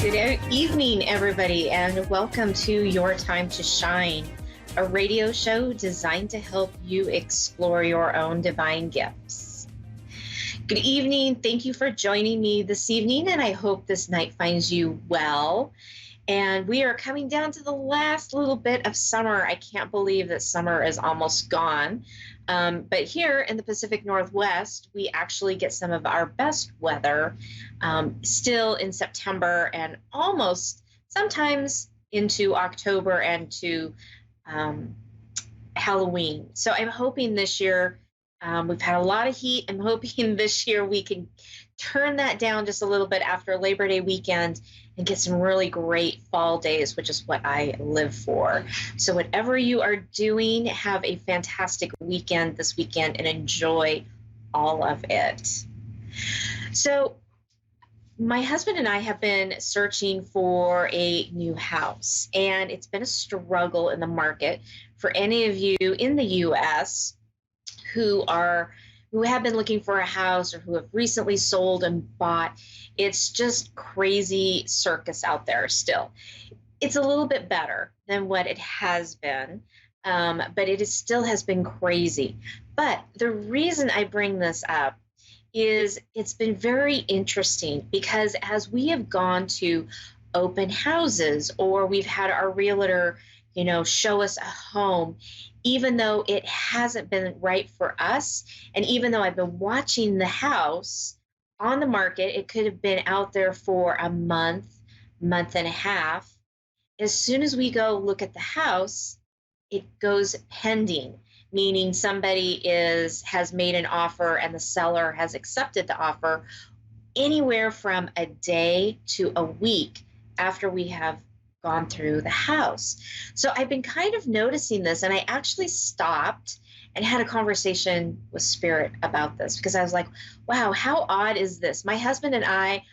Evening, everybody, and welcome to Your Time to Shine, a radio show designed to help you explore your own divine gifts. Good evening. Thank you for joining me this evening, and I hope this night finds you well. And we are coming down to the last little bit of summer. I can't believe that summer is almost gone. But here in the Pacific Northwest, we actually get some of our best weather still in September and almost sometimes into October and to Halloween. So I'm hoping this year, we've had a lot of heat. I'm hoping this year we can turn that down just a little bit after Labor Day weekend and get some really great fall days, which is what I live for. So whatever you are doing, have a fantastic weekend this weekend and enjoy all of it. So my husband and I have been searching for a new house, and it's been a struggle in the market for any of you in the U.S. who have been looking for a house or who have recently sold and bought. It's just crazy circus out there still. It's a little bit better than what it has been, but it still has been crazy. But the reason I bring this up is it's been very interesting because as we have gone to open houses or we've had our realtor, show us a home, even though it hasn't been right for us, and even though I've been watching the house on the market, it could have been out there for a month and a half. As soon as we go look at the house, it goes pending, meaning somebody has made an offer and the seller has accepted the offer anywhere from a day to a week after we have gone through the house. So I've been kind of noticing this, and I actually stopped and had a conversation with Spirit about this because I was like, wow, how odd is this? My husband and I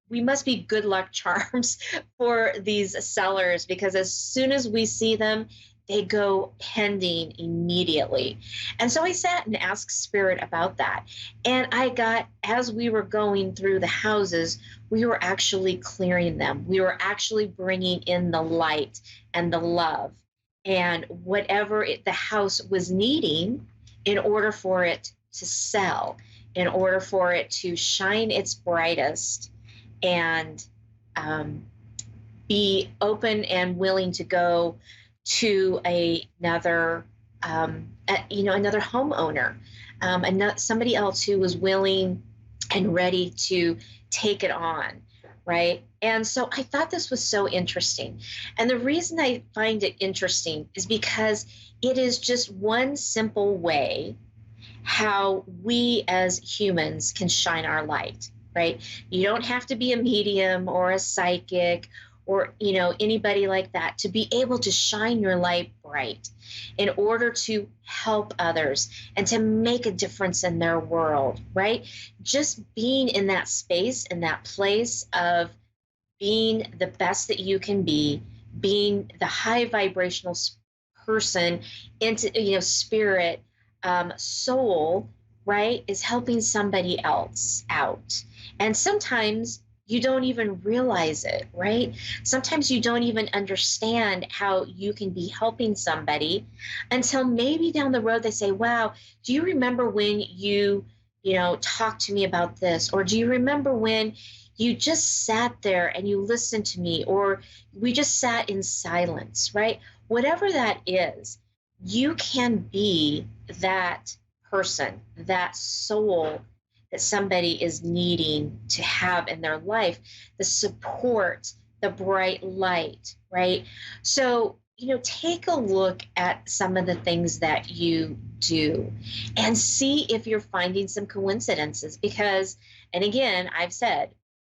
we must be good luck charms for these sellers because as soon as we see them, they go pending immediately. And so I sat and asked Spirit about that. And as we were going through the houses, we were actually clearing them. We were actually bringing in the light and the love and whatever the house was needing in order for it to sell, in order for it to shine its brightest and be open and willing to go to another homeowner, somebody else who was willing and ready to take it on, right? And so I thought this was so interesting. And the reason I find it interesting is because it is just one simple way how we as humans can shine our light, right? You don't have to be a medium or a psychic or anybody like that to be able to shine your light bright in order to help others and to make a difference in their world, right? Just being in that space, in that place of being the best that you can be, being the high vibrational person into spirit, soul, right, is helping somebody else out. And sometimes you don't even realize it, right? Sometimes you don't even understand how you can be helping somebody until maybe down the road they say, wow, do you remember when you talked to me about this? Or do you remember when you just sat there and you listened to me? Or we just sat in silence, right? Whatever that is, you can be that person, that soul that somebody is needing to have in their life, the support, the bright light, right? So, take a look at some of the things that you do and see if you're finding some coincidences because, and again, I've said,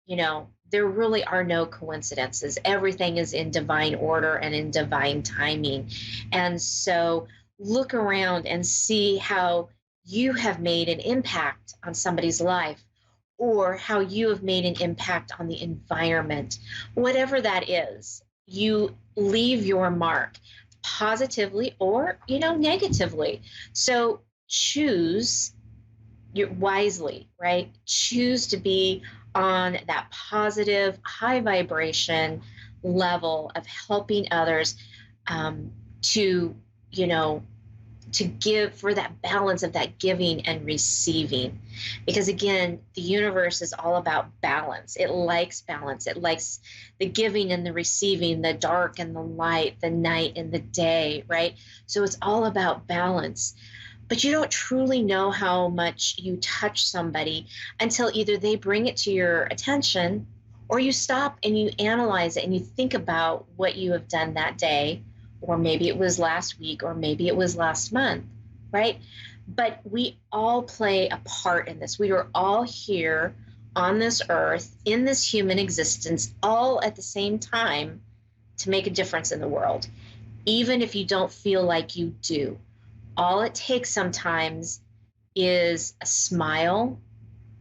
there really are no coincidences. Everything is in divine order and in divine timing. And so look around and see how you have made an impact on somebody's life or how you have made an impact on the environment. Whatever that is, you leave your mark positively or, negatively. So choose you wisely, right? Choose to be on that positive, high vibration level of helping others, um, to, you know, to give, for that balance of that giving and receiving. Because again, the universe is all about balance. It likes balance. It likes the giving and the receiving, the dark and the light, the night and the day, right? So it's all about balance. But you don't truly know how much you touch somebody until either they bring it to your attention, or you stop and you analyze it and you think about what you have done that day, or maybe it was last week, or maybe it was last month, right? But we all play a part in this. We are all here on this earth, in this human existence, all at the same time, to make a difference in the world, even if you don't feel like you do. All it takes sometimes is a smile,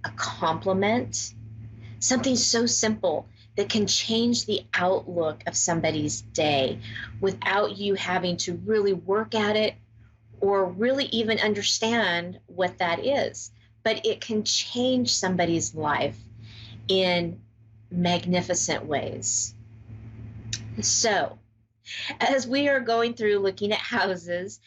a compliment, something so simple that can change the outlook of somebody's day without you having to really work at it or really even understand what that is. But it can change somebody's life in magnificent ways. So, as we are going through looking at houses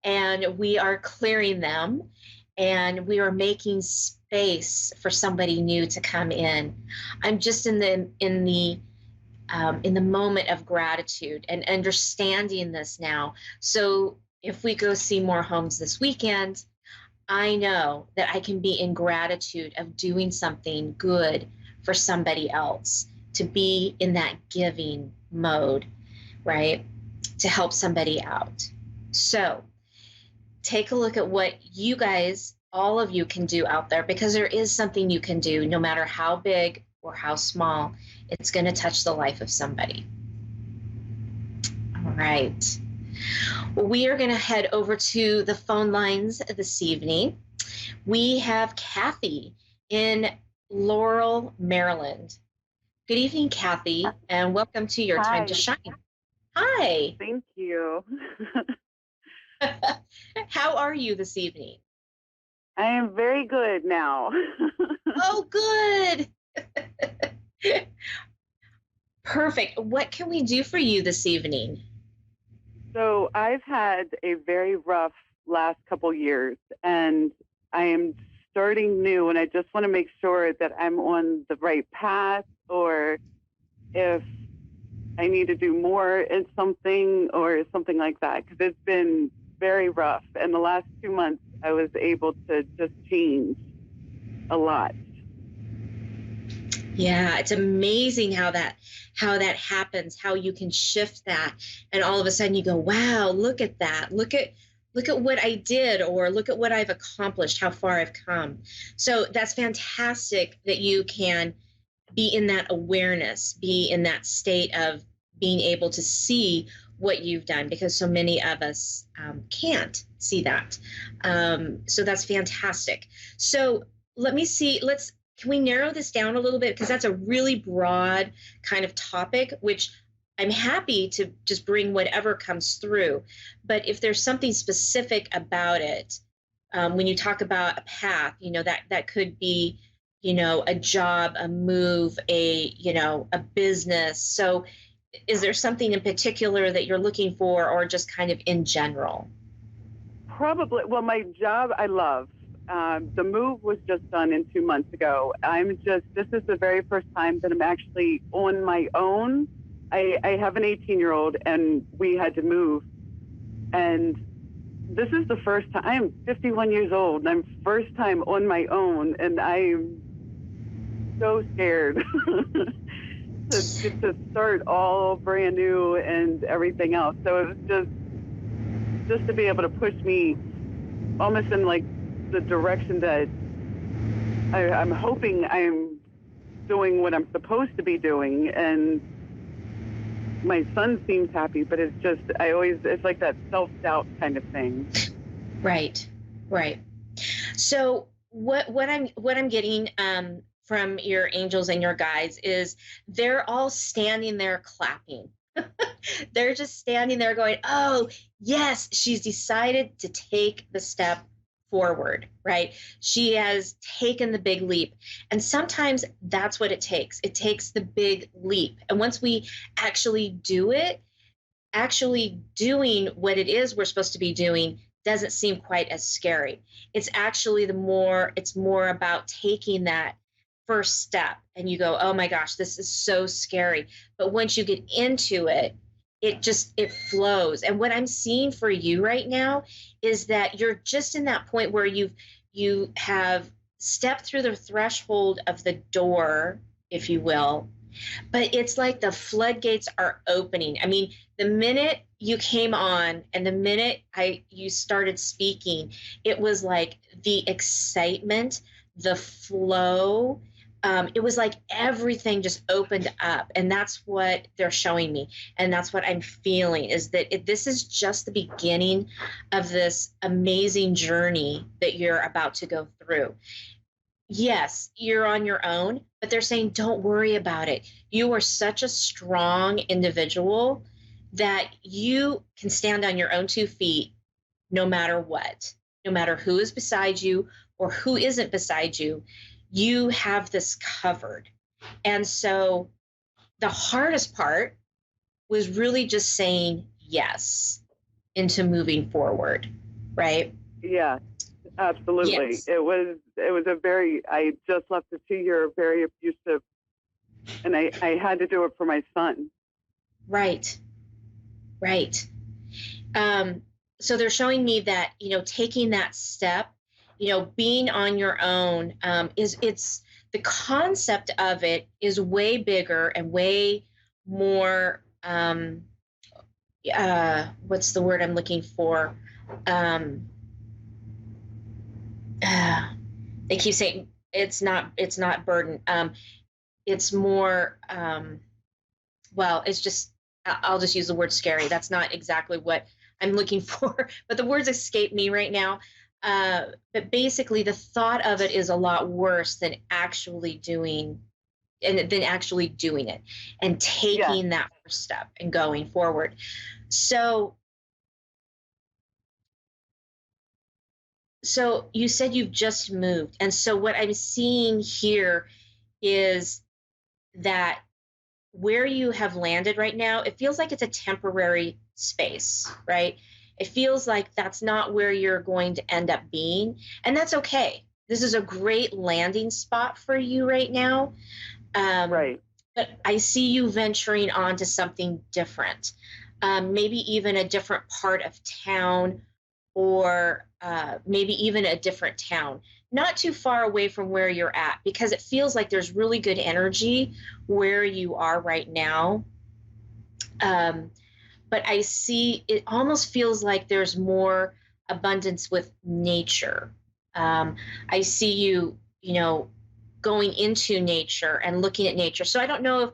and we are clearing them and we are making space for somebody new to come in, I'm just in the moment of gratitude and understanding this now. So if we go see more homes this weekend, I know that I can be in gratitude of doing something good for somebody else, to be in that giving mode, right? To help somebody out. So take a look at what you guys, all of you, can do out there, because there is something you can do, no matter how big or how small. It's going to touch the life of somebody. All right. Well, we are going to head over to the phone lines this evening. We have Kathy in Laurel, Maryland. Good evening, Kathy, and welcome to Your Time to Hi, Shine. Hi. thank you. How are you this evening? I am very good now. Oh, good. Perfect. What can we do for you this evening? So I've had a very rough last couple years, and I am starting new, and I just want to make sure that I'm on the right path, or if I need to do more in something or something like that, because it's been very rough. And the last 2 months, I was able to just change a lot. Yeah, it's amazing how that happens, how you can shift that, and all of a sudden you go, wow, look at that. Look at what I did, or look at what I've accomplished, how far I've come. So that's fantastic that you can be in that awareness, be in that state of being able to see what you've done, because so many of us can't see that. So that's fantastic. So let me see. Can we narrow this down a little bit? Because that's a really broad kind of topic, which I'm happy to just bring whatever comes through. But if there's something specific about it, when you talk about a path, that could be, a job, a move, a business. So is there something in particular that you're looking for, or just kind of in general? Probably, well, my job I love. The move was just done in 2 months ago. This is the very first time that I'm actually on my own. I have an 18-year-old, and we had to move. And this is the first time. I am 51 years old, and I'm first time on my own, and I'm so scared to start all brand new and everything else. So it was just to be able to push me almost in like the direction that I'm hoping I'm doing what I'm supposed to be doing. And my son seems happy, but it's like that self-doubt kind of thing. Right, right. So what I'm getting from your angels and your guides is they're all standing there clapping. They're just standing there going, oh, yes, she's decided to take the step forward, right? She has taken the big leap. And sometimes that's what it takes. It takes the big leap. And once we actually do it, actually doing what it is we're supposed to be doing doesn't seem quite as scary. It's actually it's more about taking that first step and you go, oh my gosh, this is so scary. But once you get into it, it flows. And what I'm seeing for you right now is that you're just in that point where you have stepped through the threshold of the door, if you will, but it's like the floodgates are opening. I mean, the minute you came on and the minute you started speaking, it was like the excitement, the flow. It was like everything just opened up, and that's what they're showing me, and that's what I'm feeling is that this is just the beginning of this amazing journey that you're about to go through. Yes, you're on your own, but they're saying, don't worry about it. You are such a strong individual that you can stand on your own 2 feet no matter what, no matter who is beside you or who isn't beside you. You have this covered. And so the hardest part was really just saying yes into moving forward, right? Yeah, absolutely. Yes, It was a very, I just left a 2 year very abusive, and I had to do it for my son. right, right. um, so they're showing me that taking that step, being on your own, is it's the concept of it is way bigger and way more, what's the word I'm looking for, um, uh, they keep saying it's not burden, it's more, well, it's just, I'll just use the word scary. That's not exactly what I'm looking for, but the words escape me right now. But basically, the thought of it is a lot worse than actually doing, and than actually doing it and Yes. taking that first step and going forward. So, so you said you've just moved, and so what I'm seeing here is that where you have landed right now, it feels like it's a temporary space, right? It feels like that's not where you're going to end up being. And that's okay. This is a great landing spot for you right now. Um, Right. but I see you venturing on to something different, maybe even a different part of town, or maybe even a different town, not too far away from where you're at, because it feels like there's really good energy where you are right now. Um, but I see it almost feels like there's more abundance with nature. I see going into nature and looking at nature. So I don't know if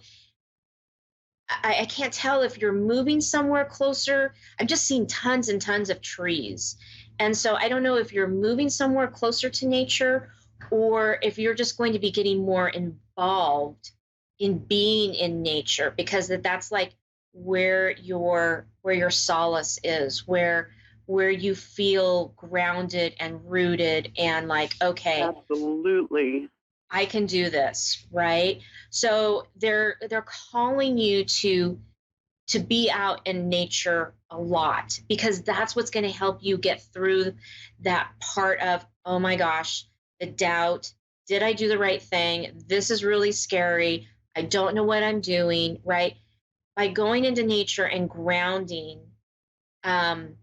I can't tell if you're moving somewhere closer. I'm just seeing tons and tons of trees. And so I don't know if you're moving somewhere closer to nature or if you're just going to be getting more involved in being in nature, because that's like where your solace is, where you feel grounded and rooted and like, okay, Absolutely. I can do this, right? So they're calling you to be out in nature a lot, because that's what's going to help you get through that part of, oh my gosh, the doubt. Did I do the right thing? This is really scary. I don't know what I'm doing, right? By going into nature and grounding, um,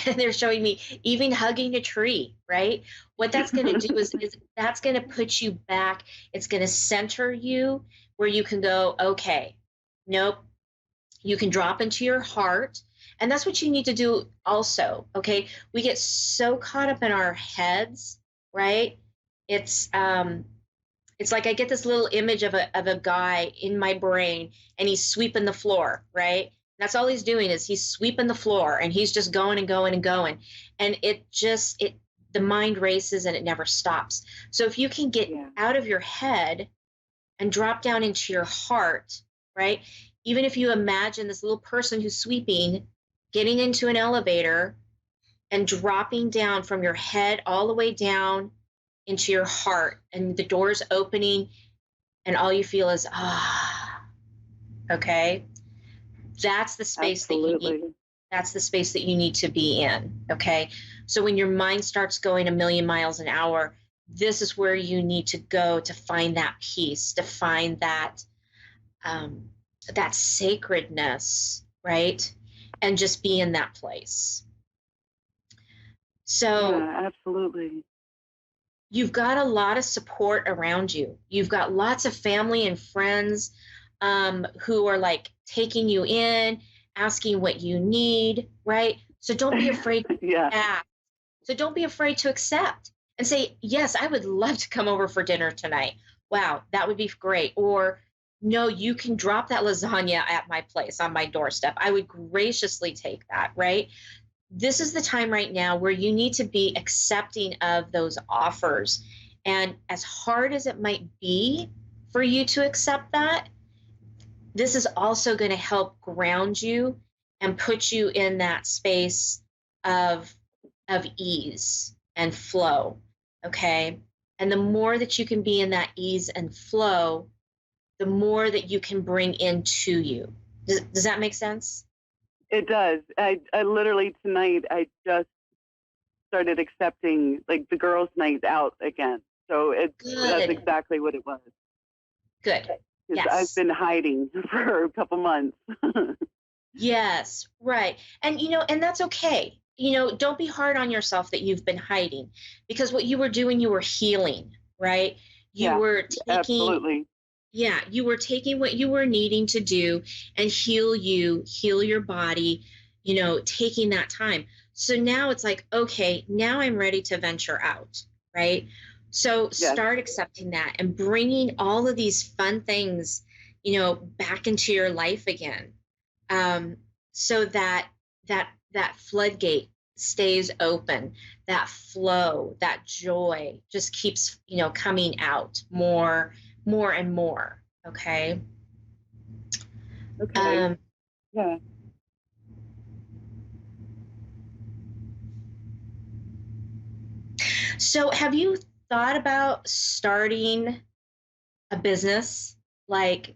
and they're showing me even hugging a tree, right? What that's going to do is that's going to put you back. It's going to center you where you can go, okay, nope, you can drop into your heart. And that's what you need to do also. Okay. We get so caught up in our heads, right? It's it's like I get this little image of a guy in my brain, and he's sweeping the floor, right? That's all he's doing is he's sweeping the floor, and he's just going and going and going. And it the mind races and it never stops. So if you can get Yeah. out of your head and drop down into your heart, right? Even if you imagine this little person who's sweeping getting into an elevator, and dropping down from your head all the way down into your heart, and the doors opening, and all you feel is, ah, okay? That's the space that you need. Absolutely. That's the space that you need to be in, okay? So when your mind starts going a million miles an hour, this is where you need to go to find that peace, to find um, that sacredness, right? And just be in that place. So Yeah, absolutely. you've got a lot of support around you. You've got lots of family and friends who are like taking you in, asking what you need, right? So don't be afraid Yeah. to ask. So don't be afraid to accept and say, yes, I would love to come over for dinner tonight. Wow, that would be great. Or no, you can drop that lasagna at my place on my doorstep. I would graciously take that, right? This is the time right now where you need to be accepting of those offers. And as hard as it might be for you to accept that, this is also going to help ground you and put you in that space of ease and flow. Okay. And the more that you can be in that ease and flow, the more that you can bring into you. Does that make sense? It does. I literally tonight I just started accepting like the girls' night out again. So that's Good. exactly what it was. Good. Because I've Yes. been hiding for a couple months. Yes, right. And and that's okay. Don't be hard on yourself that you've been hiding, because what you were doing, you were healing, right? You Yeah, were taking, absolutely. yeah, you were taking what you were needing to do and heal your body, taking that time. So now it's like, okay, now I'm ready to venture out, right? So Yes. start accepting that and bringing all of these fun things, back into your life again, so that floodgate stays open, that flow, that joy just keeps coming out more and more. Okay. Okay. um, Yeah. so have you thought about starting a business? Like,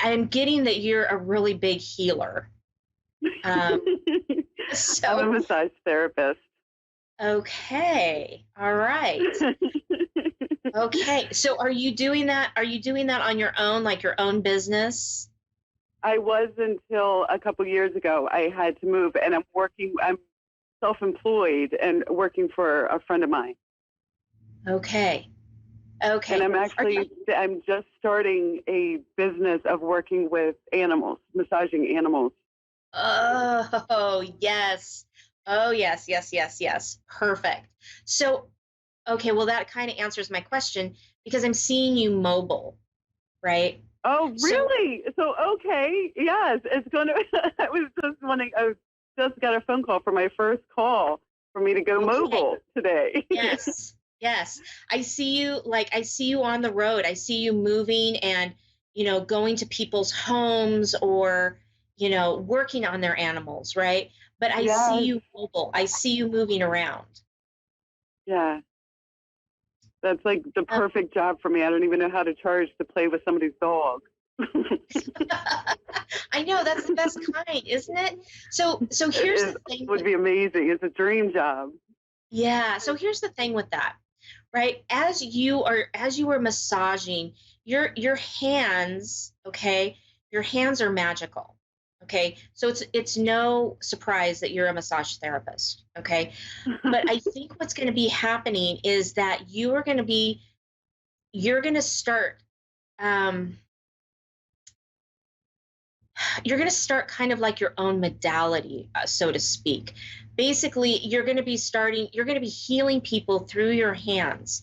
I'm getting that you're a really big healer. um, I'm a so massage therapist. okay, all right. Okay. So are you doing that? Are you doing that on your own, like your own business? I was until a couple years ago. I had to move, and I'm self-employed and working for a friend of mine. Okay. And Okay. I'm just starting a business of working with animals, massaging animals. Oh, yes. Oh, yes, yes, yes, yes. Perfect. So, okay, well, that kind of answers my question because I'm seeing you mobile, right? Oh, So, really? So, okay. Yes, it's going to, I was just wondering, I just got a phone call for my first call for me to go okay. mobile today. Yes. Yes. I see you on the road. I see you moving and, going to people's homes or, working on their animals, right? But I see Yes. you mobile. I see you moving around. Yeah. That's like the Um, perfect job for me. I don't even know how to charge to play with somebody's dog. I know that's the best kind, isn't it? So It here's the is thing would with, be amazing. It's a dream job. yeah, so here's the thing with that, right? As you were massaging your hands, okay? Your hands are magical. Okay? So it's no surprise that you're a massage therapist, okay? But I think what's going to be happening is that you're going to start um you're going to start kind of like your own modality, so to speak. Basically, you're going to be healing people through your hands.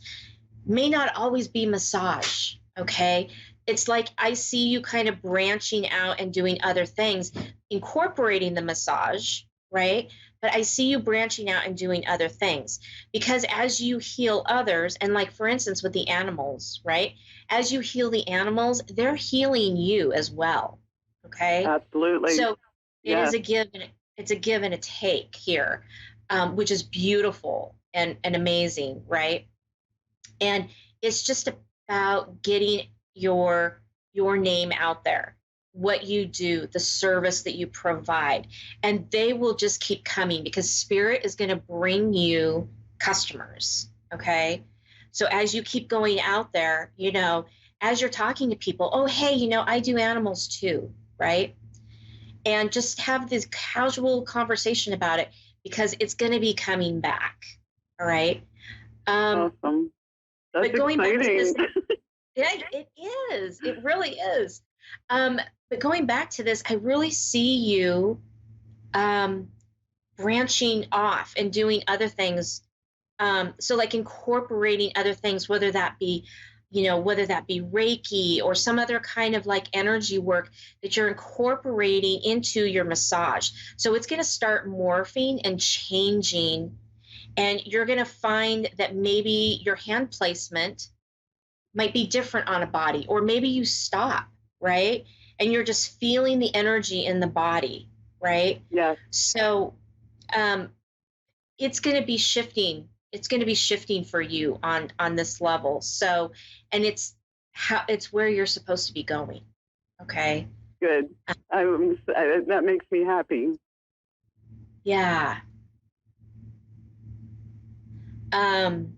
May not always be massage, okay? It's like I see you kind of branching out and doing other things, incorporating the massage, right? But I see you branching out and doing other things because as you heal others, and like for instance with the animals, right? As you heal the animals, they're healing you as well. Okay. Absolutely. So it is Yes. a give and it's a give and a take here. which is beautiful and amazing, right? And it's just about getting your name out there, what you do, the service that you provide, and they will just keep coming because spirit is going to bring you customers. Okay, so as you keep going out there, as you're talking to people, oh hey, I do animals too, right? And just have this casual conversation about it because it's going to be coming back. All right. um, Awesome. That's but going back to exciting. this, yeah, it is. It really is. Um, but going back to this, I really see you um, branching off and doing other things. So like incorporating other things, whether that be Reiki or some other kind of like energy work that you're incorporating into your massage. So it's going to start morphing and changing, and you're going to find that maybe your hand placement might be different on a body, or maybe you stop, right? And you're just feeling the energy in the body, right? Yes. So um, it's going to be shifting. It's going to be shifting for you on this level. So, and it's where you're supposed to be going. Okay. Good. That makes me happy. Yeah. Um,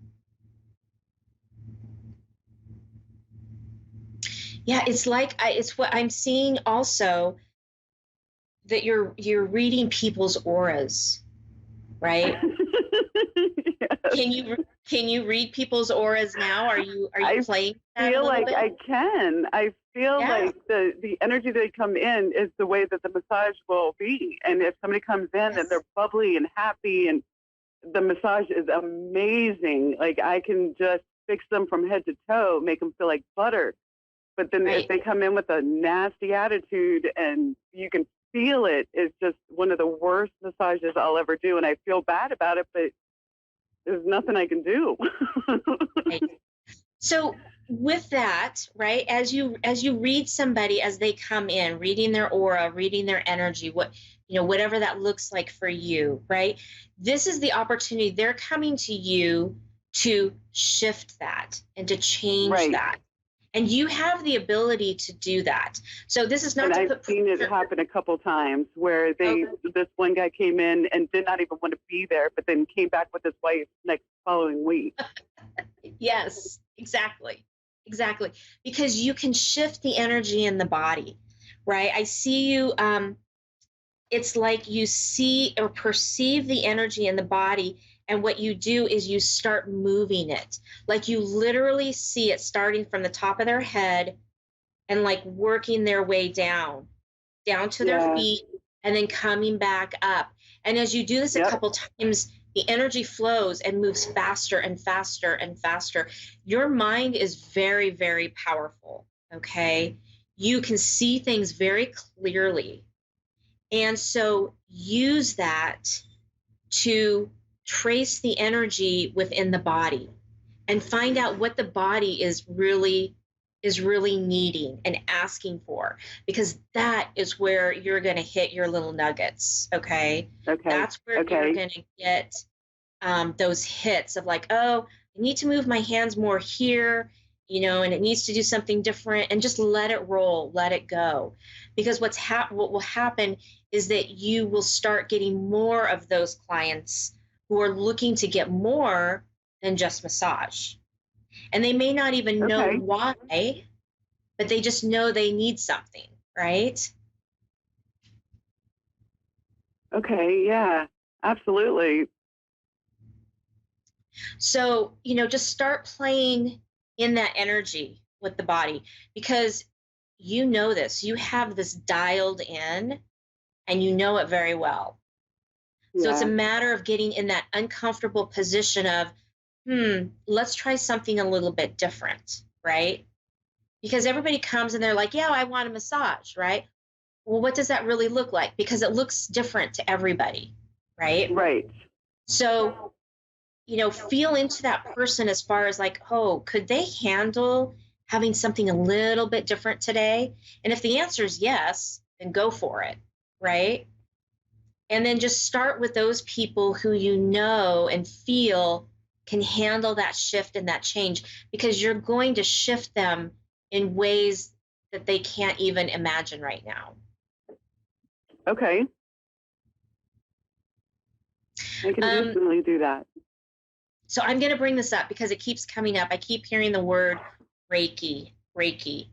yeah. It's what I'm seeing also, that you're reading people's auras, right? Yes. Can you read people's auras now? Are you I playing that a feel little like bit? I can. I feel Yeah. like the energy they come in is the way that the massage will be. And if somebody comes in and Yes. they're bubbly and happy, and the massage is amazing, like I can just fix them from head to toe, make them feel like butter. But then if Right. they come in with a nasty attitude and you can feel it, it's just one of the worst massages I'll ever do. And I feel bad about it, but there's nothing I can do. Right. So with that, right, as you read somebody as they come in, reading their aura, reading their energy, whatever that looks like for you, right? This is the opportunity. They're coming to you to shift that and to change Right. that. And you have the ability to do that. So this is And not to I've put seen it pressure. happen a couple times where Okay. this one guy came in and did not even want to be there, but then came back with his wife next following week. Yes, exactly. Exactly. Because you can shift the energy in the body, right? I see you. It's like you see or perceive the energy in the body, and what you do is you start moving it. Like you literally see it starting from the top of their head and like working their way down to their Yeah. feet, and then coming back up. And as you do this a Yep. couple times, the energy flows and moves faster and faster and faster. Your mind is very, very powerful. Okay. You can see things very clearly. And so use that to trace the energy within the body and find out what the body is really needing and asking for, because that is where you're going to hit your little nuggets. Okay, Okay. that's where you're Okay. going to get those hits of like, oh, I need to move my hands more here, and it needs to do something different, and just let it roll, let it go. Because what will happen is that you will start getting more of those clients who are looking to get more than just massage. And they may not even know Okay. why, but they just know they need something, right? Okay. Yeah. Absolutely. So, just start playing in that energy with the body, because you know this, you have this dialed in and you know it very well. So it's a Yeah. matter of getting in that uncomfortable position of, let's try something a little bit different, right? Because everybody comes and they're like, yeah, I want a massage, right? Well, what does that really look like? Because it looks different to everybody, right? Right. So feel into that person as far as like, oh, could they handle having something a little bit different today? And if the answer is yes, then go for it, right? And then just start with those people who you know and feel can handle that shift and that change, because you're going to shift them in ways that they can't even imagine right now. Okay. I can definitely do that. So I'm going to bring this up because it keeps coming up. I keep hearing the word Reiki, Reiki.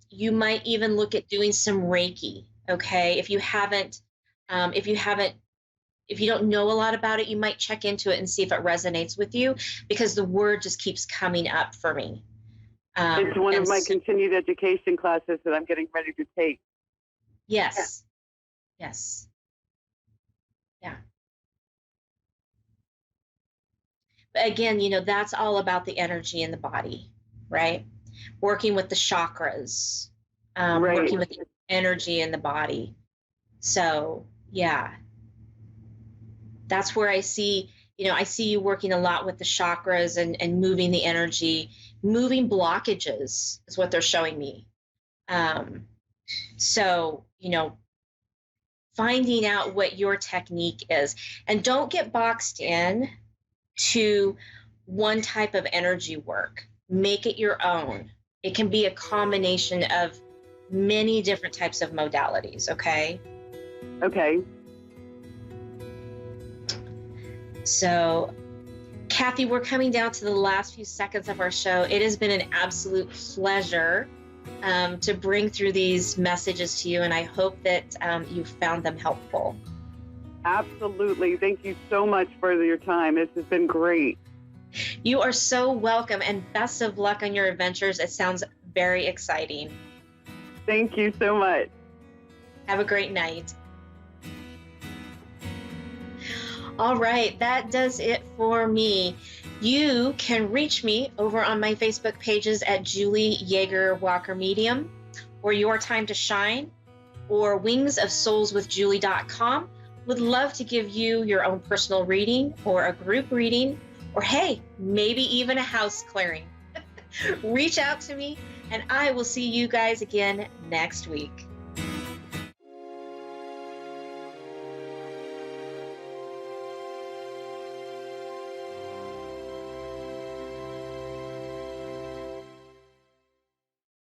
You might even look at doing some Reiki. Okay. If you don't know a lot about it, you might check into it and see if it resonates with you, because the word just keeps coming up for me. It's one of my continued education classes that I'm getting ready to take. Yes. Yes. Yeah. But again, that's all about the energy in the body, right? Working with the chakras, Right. working with the energy in the body. So, yeah, that's where I see you working a lot with the chakras and moving the energy, moving blockages is what they're showing me. So, finding out what your technique is, and don't get boxed in to one type of energy work. Make it your own. It can be a combination of many different types of modalities, okay? Okay. So, Kathy, we're coming down to the last few seconds of our show. It has been an absolute pleasure to bring through these messages to you, and I hope that you found them helpful. Absolutely. Thank you so much for your time. This has been great. You are so welcome, and best of luck on your adventures. It sounds very exciting. Thank you so much. Have a great night. All right, that does it for me. You can reach me over on my Facebook pages at Julie YeagerWalker Medium, or Your Time to Shine, or wingsofsoulswithjulie.com. Would love to give you your own personal reading or a group reading, or hey, maybe even a house clearing. Reach out to me, and I will see you guys again next week.